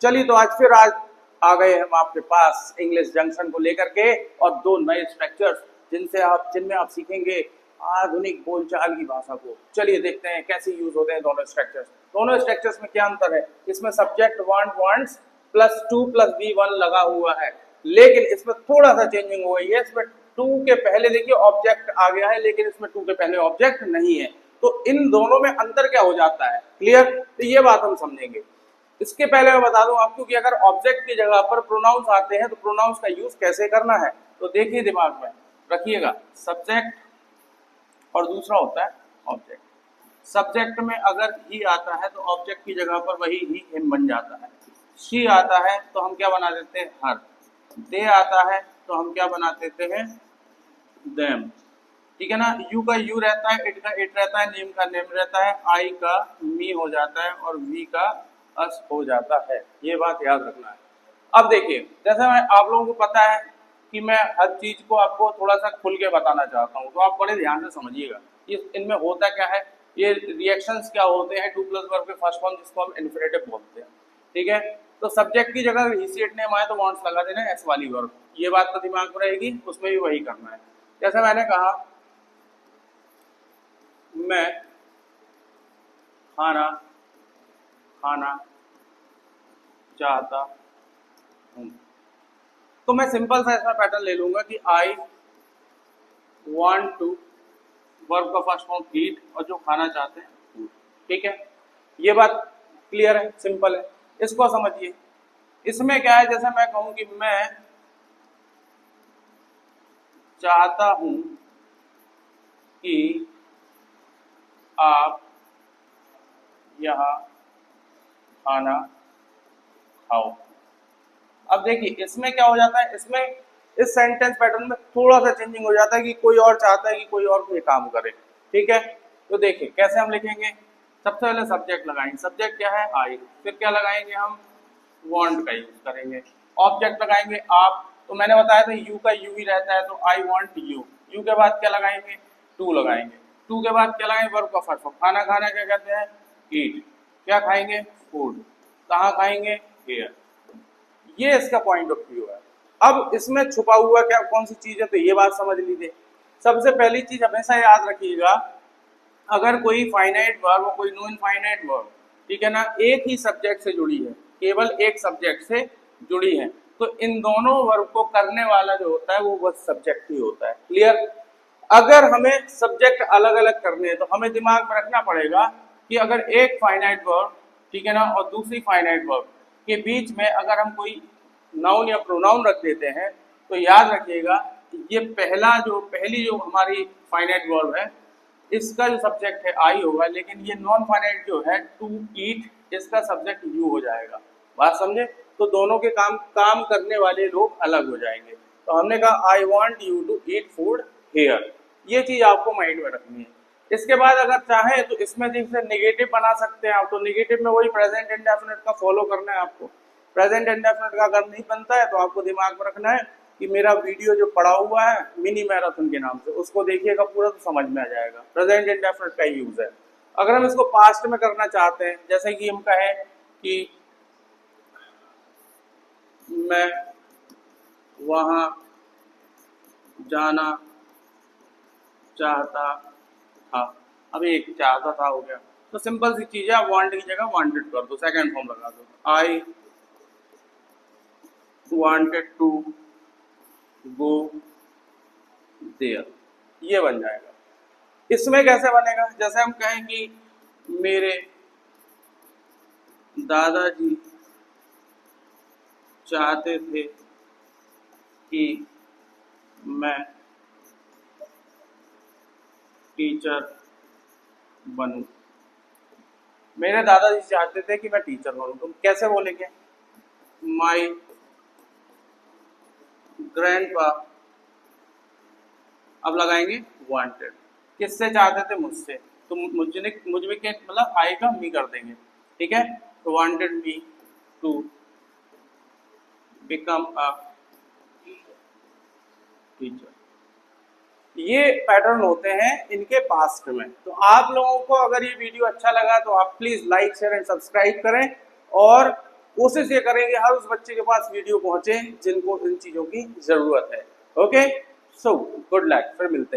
चलिए तो आज आ गए हम आपके पास इंग्लिश जंक्शन को लेकर के और दो नए स्ट्रक्चर्स जिनमें आप सीखेंगे आधुनिक बोलचाल की भाषा को। चलिए देखते हैं कैसे यूज होते हैं दोनों स्ट्रक्चर्स। दोनों स्ट्रक्चर्स में क्या अंतर है? इसमें subject want wants plus two plus B one लगा हुआ है, लेकिन इसमें थोड़ा सा चेंजिंग हो गई है। इसमें टू के पहले देखिए ऑब्जेक्ट आ गया है, लेकिन इसमें टू के पहले ऑब्जेक्ट नहीं है। तो इन दोनों में अंतर क्या हो जाता है? क्लियर? तो ये बात हम समझेंगे। इसके पहले मैं बता दूं आपको कि अगर ऑब्जेक्ट की जगह पर प्रोनाउंस आते हैं तो प्रोनाउंस का यूज कैसे करना है। तो देखिए, दिमाग में रखिएगा, सब्जेक्ट और दूसरा होता है ऑब्जेक्ट। सब्जेक्ट में अगर ही आता है तो ऑब्जेक्ट की जगह पर वही ही हिम बन जाता है। शी आता है तो हम क्या बना देते हैं? हर। दे आता है तो हम क्या बना देते हैं? देम। ठीक है ना? यू का यू रहता है, इट का इट रहता है, नेम का नेम रहता है, आई का मी हो जाता है और वी का अस हो जाता है। ये बात याद रखना है। अब देखिए, जैसे मैं आप लोगों को पता है कि मैं हर चीज को आपको थोड़ा सा खुल के बताना चाहता हूँ, तो आप बड़े ध्यान से समझिएगा इनमें होता क्या है, ये रिएक्शंस क्या होते हैं टू प्लस वर्ब के फर्स्ट फॉर्म, जिसको हम इन्फिनेटिव बोलते हैं। ठीक है? तो सब्जेक्ट की जगह हिसियट नेम आए तो वांट्स लगा देना एस वाली वर्ब। ये बात तो दिमाग में रहेगी, उसमें भी वही करना है। जैसे मैंने कहा, मैं खाना खाना चाहता हूँ, तो मैं सिंपल सा ऐसा पैटर्न ले लूंगा कि आई वांट टू, वर्ब का फर्स्ट फॉर्म ईट, और जो खाना चाहते हैं फूड। ठीक है? ये बात क्लियर है, सिंपल है। इसको समझिए। इसमें क्या है, जैसे मैं कहूं कि मैं चाहता हूं कि आप यहाँ खाना खाओ। अब देखिए, इसमें क्या हो जाता है, इसमें इस सेंटेंस पैटर्न में थोड़ा सा चेंजिंग हो जाता है कि कोई और चाहता है कि कोई और ये काम करे। ठीक है? तो देखिए कैसे हम लिखेंगे। सबसे पहले सब्जेक्ट लगाएंगे। सब्जेक्ट क्या है? आई। फिर क्या लगाएंगे हम? वांट का यूज करेंगे। ऑब्जेक्ट लगाएंगे आप, तो मैंने बताया था यू का यू ही रहता है, तो आई वांट यू। यू के बाद क्या लगाएंगे? टू लगाएंगे। टू के बाद क्या लगाएंगे? वर्ब का फर्स्ट फॉर्म। खाना खाना क्या कहते हैं? ईट। क्या खाएंगे? फूड। कहाँ खाएंगे? हियर। ये इसका पॉइंट ऑफ व्यू है। अब इसमें छुपा हुआ क्या कौन सी चीज है, तो ये बात समझ लीजिए। सबसे पहली चीज हमेशा याद रखिएगा, अगर कोई फाइनाइट वर्ब और कोई नॉन फाइनाइट वर्ब, ठीक है ना, एक ही सब्जेक्ट से जुड़ी है, केवल एक सब्जेक्ट से जुड़ी है, तो इन दोनों वर्ब को करने वाला जो होता है वो बस सब्जेक्ट ही होता है। क्लियर? अगर हमें सब्जेक्ट अलग अलग करने हैं तो हमें दिमाग में रखना पड़ेगा कि अगर एक फाइनाइट वर्ब, ठीक है ना, और दूसरी फाइनाइट वर्ब के बीच में अगर हम कोई नाउन या प्रोनाउन रख देते हैं, तो याद रखिएगा ये पहली जो हमारी फाइनाइट वर्ब है, इसका जो सब्जेक्ट है आई होगा, लेकिन ये नॉन फाइनाइट जो है टू ईट, इसका सब्जेक्ट यू हो जाएगा। बात समझे? तो दोनों के काम करने वाले लोग अलग हो जाएंगे। तो हमने कहा I want you to eat food here. ये चीज आपको माइंड में रखनी है। इसके बाद अगर चाहे तो इसमें जिसे नेगेटिव बना सकते हैं आप, तो नेगेटिव में वही प्रेजेंट इंडेफिनिट का फॉलो करना है आपको। प्रेजेंट इंडेफिनिट का अगर नहीं बनता है तो आपको दिमाग में रखना है कि मेरा वीडियो जो पड़ा हुआ है मिनी मैराथन के नाम से, उसको देखिएगा पूरा तो समझ में आ जाएगा। प्रेजेंट इंडेफिनिट का यूज है। अगर हम इसको पास्ट में करना चाहते हैं, जैसे कि हम कहें कि मैं वहां जाना चाहता था। अब एक चाहता था हो गया, तो सिंपल सी चीज है, वांट की जगह वांटेड कर दो, सेकंड फॉर्म लगा दो, I wanted to go there. ये बन जाएगा। इसमें कैसे बनेगा? जैसे हम कहें कि मेरे दादाजी चाहते थे कि मैं टीचर बनूं। मेरे दादाजी चाहते थे कि मैं टीचर बनूं, तो कैसे बोलेंगे? माई ग्रैंडपा। अब लगाएंगे वांटेड। किससे चाहते थे? मुझसे। तो मुझ में क्या मतलब आई का मी कर देंगे। ठीक है? तो wanted me to become a teacher. ये पैटर्न होते हैं इनके पास्ट में। तो आप लोगों को अगर ये वीडियो अच्छा लगा तो आप please like share and subscribe करें, और कोशिश ये करेंगे हर उस बच्चे के पास वीडियो पहुंचे जिनको इन चीजों की जरूरत है। ओके, सो गुड लक, फिर मिलते हैं।